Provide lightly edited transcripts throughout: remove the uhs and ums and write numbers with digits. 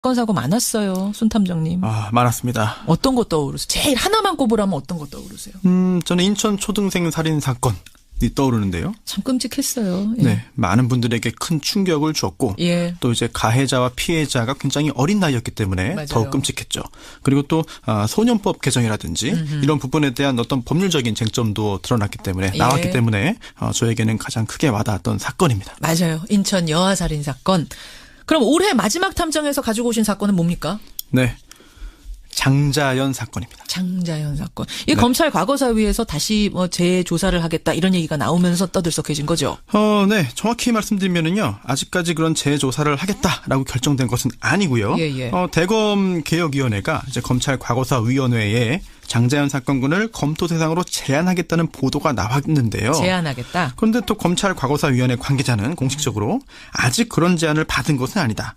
사건 사고 많았어요, 손 탐정님. 많았습니다. 어떤 거 떠오르세요? 제일 하나만 꼽으라면 어떤 거 떠오르세요? 저는 인천 초등생 살인 사건이 떠오르는데요. 참 끔찍했어요. 예. 네, 많은 분들에게 큰 충격을 주었고, 예. 또 이제 가해자와 피해자가 굉장히 어린 나이였기 때문에 맞아요. 더욱 끔찍했죠. 그리고 또 소년법 개정이라든지 이런 부분에 대한 어떤 법률적인 쟁점도 드러났기 때문에 나왔기 때문에 저에게는 가장 크게 와닿았던 사건입니다. 맞아요. 인천 여아 살인 사건. 그럼 올해 마지막 탐정에서 가지고 오신 사건은 뭡니까? 네. 장자연 사건입니다. 장자연 사건. 이 검찰 과거사위에서 다시 재조사를 하겠다 이런 얘기가 나오면서 떠들썩해진 거죠? 네. 정확히 말씀드리면은요. 아직까지 그런 재조사를 하겠다라고 결정된 것은 아니고요. 예. 대검 개혁위원회가 이제 검찰 과거사위원회에 장자연 사건군을 검토 대상으로 제안하겠다는 보도가 나왔는데요. 제안하겠다. 그런데 또 검찰 과거사위원회 관계자는 공식적으로 아직 그런 제안을 받은 것은 아니다.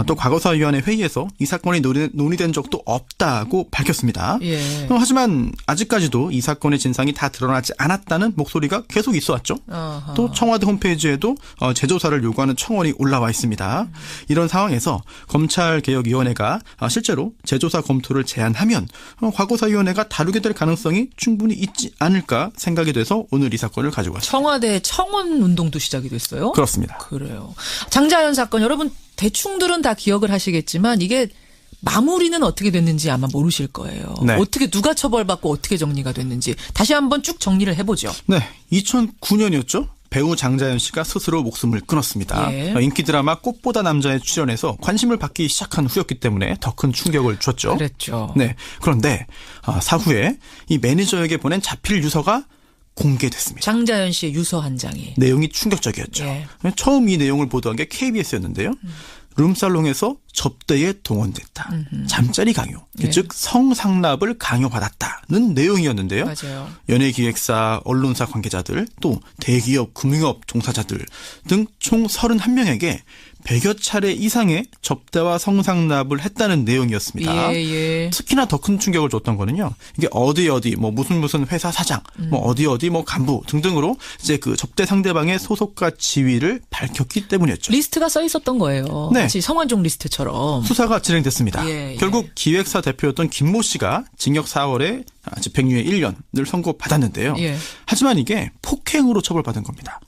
또 과거사위원회 회의에서 이 사건이 논의된 적도 없다고 밝혔습니다. 예. 하지만 아직까지도 이 사건의 진상이 다 드러나지 않았다는 목소리가 계속 있어왔죠. 어허. 또 청와대 홈페이지에도 재조사를 요구하는 청원이 올라와 있습니다. 이런 상황에서 검찰개혁위원회가 실제로 재조사 검토를 제안하면 과거사위원회가 다루게 될 가능성이 충분히 있지 않을까 생각이 돼서 오늘 이 사건을 가지고 왔습니다. 청와대 청원 운동도 시작이 됐어요? 그렇습니다. 그래요. 장자연 사건 여러분 대충들은 다 기억을 하시겠지만 이게 마무리는 어떻게 됐는지 아마 모르실 거예요. 네. 어떻게 누가 처벌받고 어떻게 정리가 됐는지 다시 한번 쭉 정리를 해보죠. 네, 2009년이었죠. 배우 장자연 씨가 스스로 목숨을 끊었습니다. 예. 인기 드라마 꽃보다 남자에 출연해서 관심을 받기 시작한 후였기 때문에 더 큰 충격을 줬죠. 그랬죠. 네, 그런데 사후에 이 매니저에게 보낸 자필 유서가 공개됐습니다. 장자연 씨의 유서 한 장이. 내용이 충격적이었죠. 예. 처음 이 내용을 보도한 게 KBS였는데요. 룸살롱에서 접대에 동원됐다. 잠자리 강요, 예. 즉 성상납을 강요받았다는 내용이었는데요. 맞아요. 연예기획사, 언론사 관계자들, 또 대기업, 금융업 종사자들 등 총 31명에게 100여 차례 이상의 접대와 성상납을 했다는 내용이었습니다. 예. 특히나 더 큰 충격을 줬던 거는요. 이게 어디 무슨 회사 사장, 어디 간부 등등으로 이제 그 접대 상대방의 소속과 지위를 밝혔기 때문이었죠. 리스트가 써 있었던 거예요. 네. 마치 성완종 리스트처럼. 수사가 진행됐습니다. 예. 결국 기획사 대표였던 김모 씨가 징역 4월에 집행유예 1년을 선고받았는데요. 예. 하지만 이게 폭행으로 처벌받은 겁니다.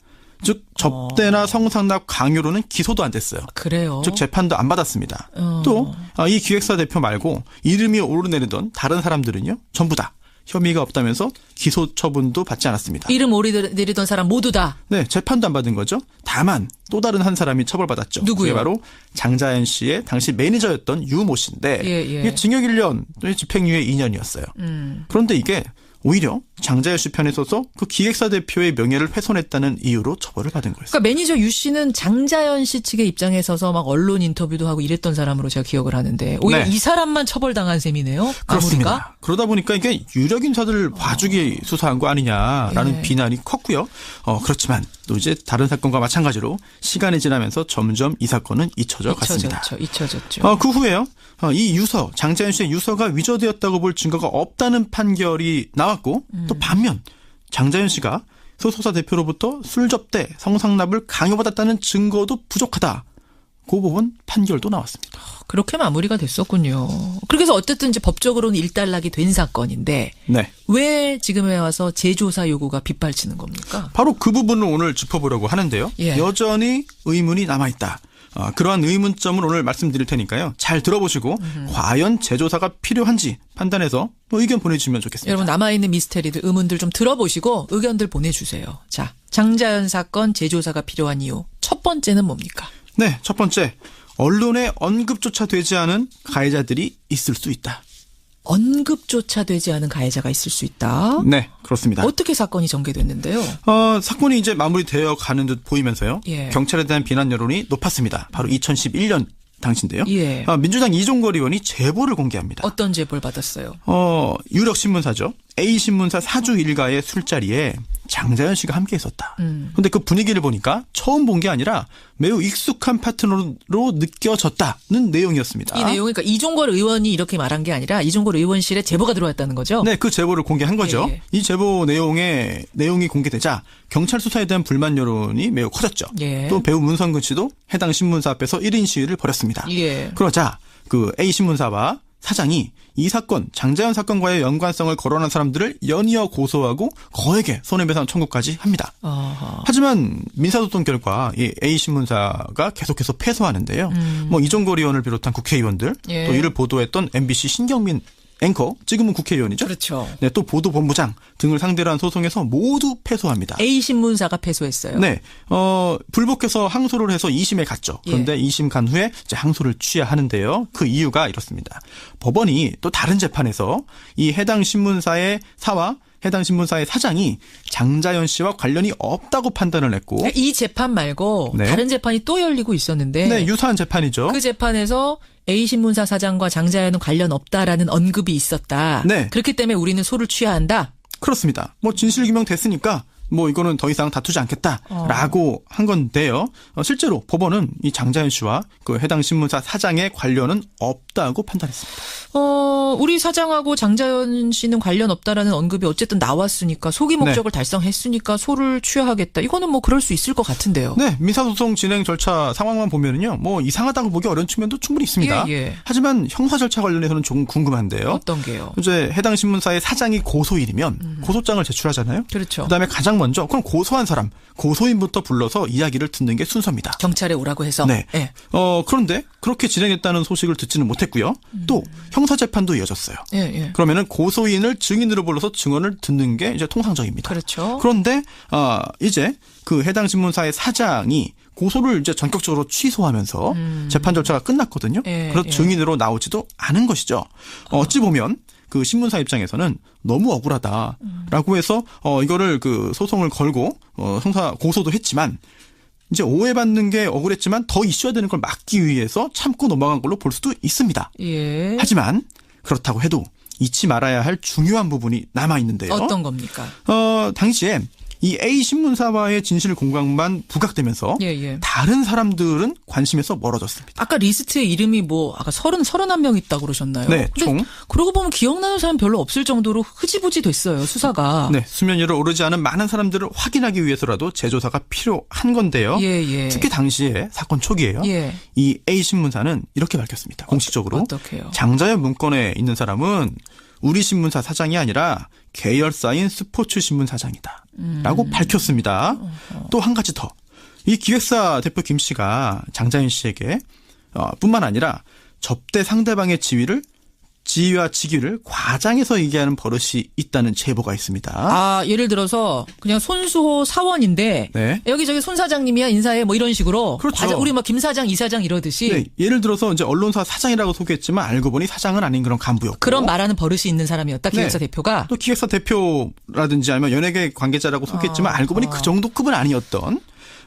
즉 접대나 성상납 강요로는 기소도 안 됐어요. 그래요. 즉 재판도 안 받았습니다. 또 이 기획사 대표 말고 이름이 오르내리던 다른 사람들은요. 전부 다 혐의가 없다면서 기소 처분도 받지 않았습니다. 이름 오르내리던 사람 모두 다. 네, 재판도 안 받은 거죠. 다만 또 다른 한 사람이 처벌받았죠. 누구요? 그게 바로 장자연 씨의 당시 매니저였던 유모 씨인데 예. 이게 징역 1년, 또 집행유예 2년이었어요. 그런데 이게 오히려 장자연 씨 편에 서서 그 기획사 대표의 명예를 훼손했다는 이유로 처벌을 받은 거였어요. 그러니까 매니저 유 씨는 장자연 씨 측의 입장에 서서 막 언론 인터뷰도 하고 이랬던 사람으로 제가 기억을 하는데 오히려 네. 이 사람만 처벌당한 셈이네요. 그렇습니다. 마무리가? 그러다 보니까 이게 유력 인사들을 봐주기 수사한 거 아니냐라는 예. 비난이 컸고요. 그렇지만 또 이제 다른 사건과 마찬가지로 시간이 지나면서 점점 이 사건은 잊혀져 갔습니다. 잊혀졌죠. 그 후에요. 이 유서, 장자연 씨의 유서가 위조되었다고 볼 증거가 없다는 판결이 나왔고 또 반면 장자연 씨가 소속사 대표로부터 술 접대, 성상납을 강요받았다는 증거도 부족하다. 그 부분 판결도 나왔습니다. 그렇게 마무리가 됐었군요. 그래서 어쨌든 이제 법적으로는 일단락이 된 사건인데 네. 왜 지금에 와서 재조사 요구가 빗발치는 겁니까? 바로 그 부분을 오늘 짚어보려고 하는데요. 예. 여전히 의문이 남아있다. 그러한 의문점을 오늘 말씀드릴 테니까요. 잘 들어보시고 과연 재조사가 필요한지 판단해서 의견 보내주시면 좋겠습니다. 여러분 남아있는 미스테리들, 의문들 좀 들어보시고 의견들 보내주세요. 자, 장자연 사건 재조사가 필요한 이유. 첫 번째는 뭡니까? 네, 첫 번째. 언론에 언급조차 되지 않은 가해자들이 있을 수 있다. 언급조차 되지 않은 가해자가 있을 수 있다. 네, 그렇습니다. 어떻게 사건이 전개됐는데요? 사건이 이제 마무리되어 가는 듯 보이면서요. 예. 경찰에 대한 비난 여론이 높았습니다. 바로 2011년 당시인데요. 예. 민주당 이종걸 의원이 제보를 공개합니다. 어떤 제보를 받았어요? 유력 신문사죠. A신문사 사주 일가의 술자리에 장자연 씨가 함께 있었다. 그런데 그 분위기를 보니까 처음 본 게 아니라 매우 익숙한 파트너로 느껴졌다는 내용이었습니다. 이 내용이 그러니까 이종걸 의원이 이렇게 말한 게 아니라 이종걸 의원실에 제보가 들어왔다는 거죠? 네, 그 제보를 공개한 거죠. 예. 이 제보 내용이 공개되자 경찰 수사에 대한 불만 여론이 매우 커졌죠. 예. 또 배우 문성근 씨도 해당 신문사 앞에서 1인 시위를 벌였습니다. 예. 그러자 그 A 신문사와 사장이 이 사건, 장자연 사건과의 연관성을 거론한 사람들을 연이어 고소하고 거액의 손해배상 청구까지 합니다. 어허. 하지만 민사소송 결과 이 A 신문사가 계속해서 패소하는데요. 뭐 이종걸 의원을 비롯한 국회의원들, 예. 또 이를 보도했던 MBC 신경민 앵커, 지금은 국회의원이죠. 그렇죠. 네, 또 보도본부장 등을 상대로 한 소송에서 모두 패소합니다. A 신문사가 패소했어요. 네, 불복해서 항소를 해서 2심에 갔죠. 그런데 2심 간 후에 이제 항소를 취하하는데요. 그 이유가 이렇습니다. 법원이 또 다른 재판에서 이 해당 신문사의 사와 해당 신문사의 사장이 장자연 씨와 관련이 없다고 판단을 했고, 이 재판 말고 네. 다른 재판이 또 열리고 있었는데 네, 유사한 재판이죠. 그 재판에서 A 신문사 사장과 장자연은 관련 없다라는 언급이 있었다. 네. 그렇기 때문에 우리는 소를 취해야 한다. 그렇습니다. 뭐 진실규명 됐으니까 뭐 이거는 더 이상 다투지 않겠다라고 한 건데요. 실제로 법원은 이 장자연 씨와 그 해당 신문사 사장의 관련은 없다고 판단했습니다. 우리 사장하고 장자연 씨는 관련 없다라는 언급이 어쨌든 나왔으니까 소기 목적을 달성했으니까 소를 취하하겠다. 이거는 뭐 그럴 수 있을 것 같은데요. 네, 민사소송 진행 절차 상황만 보면은요, 뭐 이상하다고 보기 어려운 측면도 충분히 있습니다. 예. 하지만 형사 절차 관련해서는 조금 궁금한데요. 어떤 게요? 이제 해당 신문사의 사장이 고소인이면 고소장을 제출하잖아요. 그렇죠. 그다음에 가장 먼저 그럼 고소한 사람, 고소인부터 불러서 이야기를 듣는 게 순서입니다. 경찰에 오라고 해서. 네. 예. 그런데 그렇게 진행했다는 소식을 듣지는 못했고요. 또 형사재판도 이어졌어요. 예. 그러면은 고소인을 증인으로 불러서 증언을 듣는 게 이제 통상적입니다. 그렇죠. 그런데 이제 그 해당 신문사의 사장이 고소를 이제 전격적으로 취소하면서 재판 절차가 끝났거든요. 그래서 증인으로 나오지도 않은 것이죠. 어찌 보면 그 신문사 입장에서는 너무 억울하다라고 해서 이거를 그 소송을 걸고 형사 고소도 했지만 이제 오해받는 게 억울했지만 더 이슈화되는 걸 막기 위해서 참고 넘어간 걸로 볼 수도 있습니다. 예. 하지만 그렇다고 해도 잊지 말아야 할 중요한 부분이 남아 있는데요. 어떤 겁니까? 당시에 이 A 신문사와의 진실 공방만 부각되면서 예. 다른 사람들은 관심에서 멀어졌습니다. 아까 리스트에 이름이 뭐 아까 31명 있다고 그러셨나요? 네, 총. 그러고 보면 기억나는 사람 별로 없을 정도로 흐지부지 됐어요, 수사가. 네, 수면 위로 오르지 않은 많은 사람들을 확인하기 위해서라도 재조사가 필요한 건데요. 예. 특히 당시에 사건 초기에요. 예. 이 A 신문사는 이렇게 밝혔습니다. 공식적으로. 어떻게요? 장자연 문건에 있는 사람은 우리 신문사 사장이 아니라 계열사인 스포츠 신문 사장이다. 라고 밝혔습니다. 또 한 가지 더. 이 기획사 대표 김 씨가 장자연 씨에게 뿐만 아니라 접대 상대방의 지위와 직위를 과장해서 얘기하는 버릇이 있다는 제보가 있습니다. 예를 들어서 그냥 손수호 사원인데 네. 여기저기 손 사장님이야 인사해 뭐 이런 식으로. 그렇죠. 우리 막 김 사장, 이 사장 이러듯이. 네, 예를 들어서 이제 언론사 사장이라고 소개했지만 알고 보니 사장은 아닌 그런 간부였고. 그런 말하는 버릇이 있는 사람이었다. 기획사 네. 대표가. 또 기획사 대표라든지 아니면 연예계 관계자라고 소개했지만 알고 보니 그 정도 급은 아니었던.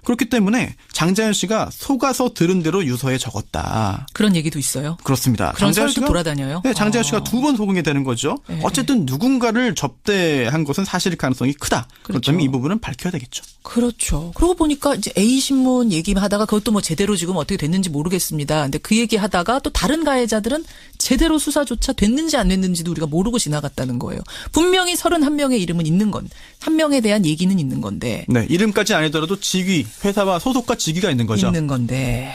그렇기 때문에 장자연 씨가 속아서 들은 대로 유서에 적었다. 그런 얘기도 있어요. 그렇습니다. 그런 설도 돌아다녀요? 네, 장자연 씨가 두 번 속은 게 되는 거죠. 네. 어쨌든 누군가를 접대한 것은 사실일 가능성이 크다. 그렇죠. 그렇다면 이 부분은 밝혀야 되겠죠. 그렇죠. 그러고 보니까 이제 A신문 얘기하다가 그것도 뭐 제대로 지금 어떻게 됐는지 모르겠습니다. 근데 그 얘기 하다가 또 다른 가해자들은 제대로 수사조차 됐는지 안 됐는지도 우리가 모르고 지나갔다는 거예요. 분명히 31명의 이름은 있는 건, 한 명에 대한 얘기는 있는 건데. 네, 이름까지 아니더라도 직위, 회사와 소속과 직위가 있는 거죠. 있는 건데.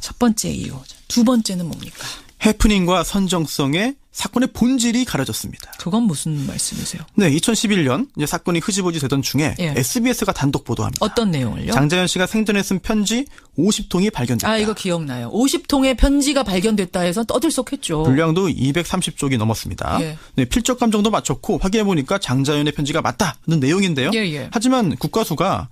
첫 번째 이유. 두 번째는 뭡니까? 해프닝과 선정성의 사건의 본질이 가려졌습니다. 그건 무슨 말씀이세요? 네, 2011년 이제 사건이 흐지부지 되던 중에 예. SBS가 단독 보도합니다. 어떤 내용을요? 장자연 씨가 생전에 쓴 편지 50통이 발견됐다. 이거 기억나요. 50통의 편지가 발견됐다 해서 떠들썩했죠. 분량도 230쪽이 넘었습니다. 예. 네, 필적 감정도 마쳤고 확인해보니까 장자연의 편지가 맞다는 내용인데요. 예. 하지만 국가수가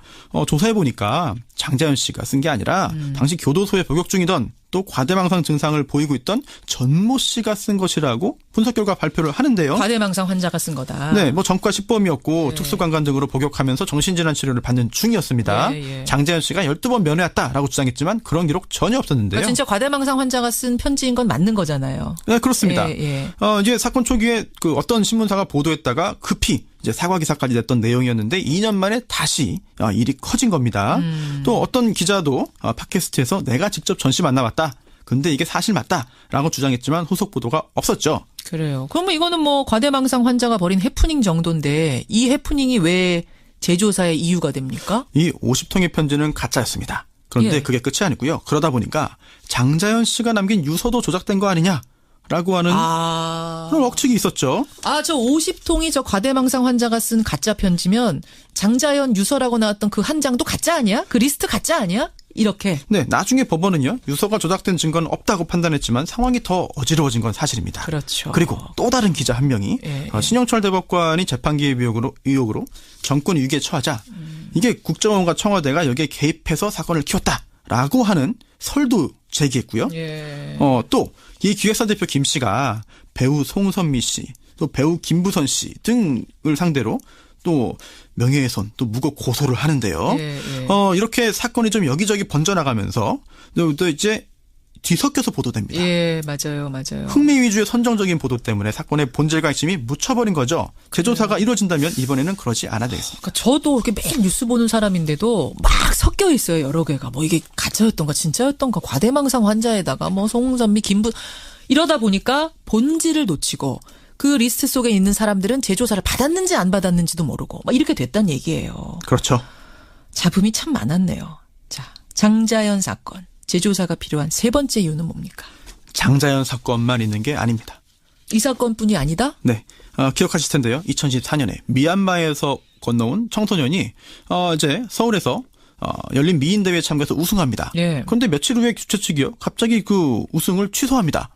조사해보니까 장자연 씨가 쓴 게 아니라 당시 교도소에 복역 중이던 또 과대망상 증상을 보이고 있던 전모 씨가 쓴 것이라고 분석 결과 발표를 하는데요. 과대망상 환자가 쓴 거다. 네, 뭐 전과 식범이었고 예. 특수관관 등으로 복역하면서 정신질환 치료를 받는 중이었습니다. 예. 장자연 씨가 12번 면회했다라고 주장했지만 그런 기록 전혀 없었는데요. 그러니까 진짜 과대망상 환자가 쓴 편지인 건 맞는 거잖아요. 네, 그렇습니다. 예. 이제 사건 초기에 그 어떤 신문사가 보도했다가 급히 이제 사과 기사까지 냈던 내용이었는데 2년 만에 다시 일이 커진 겁니다. 또 어떤 기자도 팟캐스트에서 내가 직접 전씨 만나봤다. 근데 이게 사실 맞다라고 주장했지만 후속 보도가 없었죠. 그래요. 그러면 이거는 뭐 과대망상 환자가 벌인 해프닝 정도인데 이 해프닝이 왜 재조사의 이유가 됩니까? 이 50통의 편지는 가짜였습니다. 그런데 예. 그게 끝이 아니고요. 그러다 보니까 장자연 씨가 남긴 유서도 조작된 거 아니냐라고 하는 그런 억측이 있었죠. 저 50통이 저 과대망상 환자가 쓴 가짜 편지면 장자연 유서라고 나왔던 그 한 장도 가짜 아니야? 그 리스트 가짜 아니야? 이렇게. 네, 나중에 법원은요. 유서가 조작된 증거는 없다고 판단했지만 상황이 더 어지러워진 건 사실입니다. 그렇죠. 그리고 또 다른 기자 한 명이 예. 신영철 대법관이 재판 개입 의혹으로 정권 위기에 처하자 이게 국정원과 청와대가 여기에 개입해서 사건을 키웠다라고 하는 설도 제기했고요. 예. 또 이 기획사 대표 김 씨가 배우 송선미 씨, 또 배우 김부선 씨 등을 상대로 또 명예훼손, 또 무고 고소를 하는데요. 예, 예. 이렇게 사건이 좀 여기저기 번져나가면서 또 이제 뒤섞여서 보도됩니다. 예, 맞아요. 흥미 위주의 선정적인 보도 때문에 사건의 본질과 핵심이 묻혀버린 거죠. 재조사가 이루어진다면 이번에는 그러지 않아야 되겠습니다. 그러니까 저도 이렇게 매일 뉴스 보는 사람인데도 막 섞여 있어요. 여러 개가. 뭐 이게 가짜였던가 진짜였던가 과대망상 환자에다가 뭐 송선미, 김부 이러다 보니까 본질을 놓치고 그 리스트 속에 있는 사람들은 재조사를 받았는지 안 받았는지도 모르고 막 이렇게 됐단 얘기예요. 그렇죠. 잡음이 참 많았네요. 자, 장자연 사건. 재조사가 필요한 세 번째 이유는 뭡니까? 장자연 사건만 있는 게 아닙니다. 이 사건뿐이 아니다? 네. 기억하실 텐데요. 2014년에 미얀마에서 건너온 청소년이 이제 서울에서 열린 미인 대회에 참가해서 우승합니다. 예. 그런데 며칠 후에 주최 측이요. 갑자기 그 우승을 취소합니다.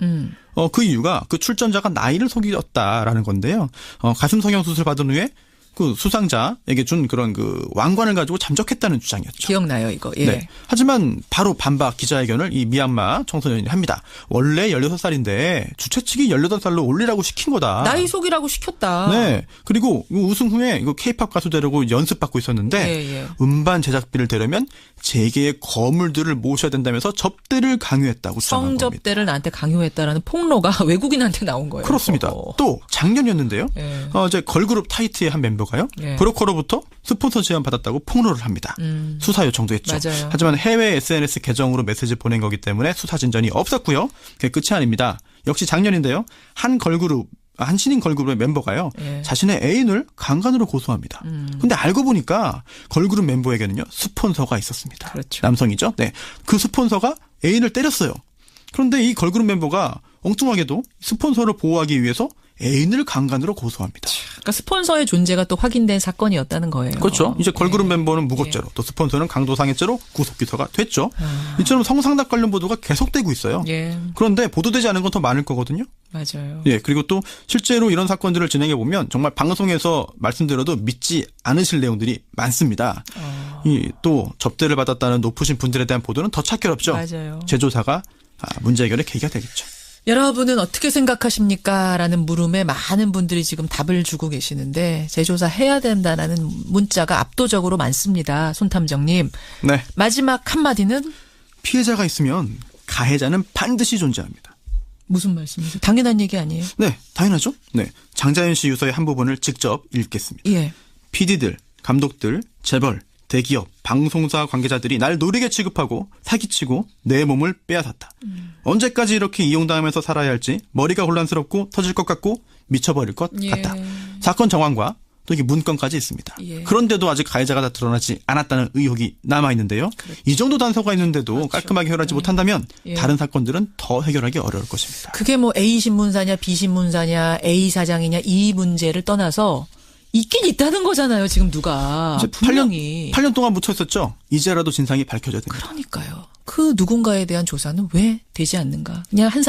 그 이유가 그 출전자가 나이를 속였다라는 건데요. 가슴 성형 수술 받은 후에 그 수상자에게 준 그런 그 왕관을 가지고 잠적했다는 주장이었죠. 기억나요, 이거. 예. 네. 하지만 바로 반박 기자회견을 이 미얀마 청소년이 합니다. 원래 16살인데 주최 측이 18살로 올리라고 시킨 거다. 나이 속이라고 시켰다. 네. 그리고 우승 후에 이거 K-팝 가수 되려고 연습받고 있었는데 예. 음반 제작비를 대려면 재계의 거물들을 모셔야 된다면서 접대를 강요했다고 주장한 겁니다. 성접대를 나한테 강요했다라는 폭로가 외국인한테 나온 거예요. 그렇습니다. 또 작년이었는데요. 예. 이제 걸그룹 타이트의 한 멤버가요. 예. 브로커로부터 스폰서 제안 받았다고 폭로를 합니다. 수사 요청도 했죠. 맞아요. 하지만 해외 SNS 계정으로 메시지 보낸 거기 때문에 수사 진전이 없었고요. 그게 끝이 아닙니다. 역시 작년인데요. 한 신인 걸그룹의 멤버가요. 예. 자신의 애인을 강간으로 고소합니다. 근데 알고 보니까 걸그룹 멤버에게는요. 스폰서가 있었습니다. 그렇죠. 남성이죠. 네. 그 스폰서가 애인을 때렸어요. 그런데 이 걸그룹 멤버가 엉뚱하게도 스폰서를 보호하기 위해서 애인을 강간으로 고소합니다. 그러니까 스폰서의 존재가 또 확인된 사건이었다는 거예요. 그렇죠. 이제 걸그룹 멤버는 무고죄로 또 스폰서는 강도상해죄로 구속기소가 됐죠. 이처럼 성상납 관련 보도가 계속되고 있어요. 예. 그런데 보도되지 않은 건 더 많을 거거든요. 맞아요. 예, 그리고 또 실제로 이런 사건들을 진행해 보면 정말 방송에서 말씀드려도 믿지 않으실 내용들이 많습니다. 이 또 접대를 받았다는 높으신 분들에 대한 보도는 더 찾기롭죠. 맞아요. 재조사가 문제 해결의 계기가 되겠죠. 여러분은 어떻게 생각하십니까? 라는 물음에 많은 분들이 지금 답을 주고 계시는데 재조사 해야 된다라는 문자가 압도적으로 많습니다. 손탐정님. 네. 마지막 한마디는 피해자가 있으면 가해자는 반드시 존재합니다. 무슨 말씀이세요? 당연한 얘기 아니에요? 네, 당연하죠. 네, 장자연 씨 유서의 한 부분을 직접 읽겠습니다. 예. PD들, 감독들, 재벌, 대기업, 방송사 관계자들이 날 노리게 취급하고 사기치고 내 몸을 빼앗았다. 언제까지 이렇게 이용당하면서 살아야 할지 머리가 혼란스럽고 터질 것 같고 미쳐버릴 것 예. 같다. 사건 정황과 또 이게 문건까지 있습니다. 예. 그런데도 아직 가해자가 다 드러나지 않았다는 의혹이 남아있는데요. 그렇죠. 이 정도 단서가 있는데도 그렇죠. 깔끔하게 해결하지 못한다면 예. 다른 사건들은 더 해결하기 어려울 것입니다. 그게 뭐 A 신문사냐 B 신문사냐 A 사장이냐 이 문제를 떠나서 있긴 있다는 거잖아요. 지금 누가. 이제 분명히. 8년 동안 묻혀 있었죠. 이제라도 진상이 밝혀져야 됩니다. 그러니까요. 그 누군가에 대한 조사는 왜 되지 않는가. 그냥 한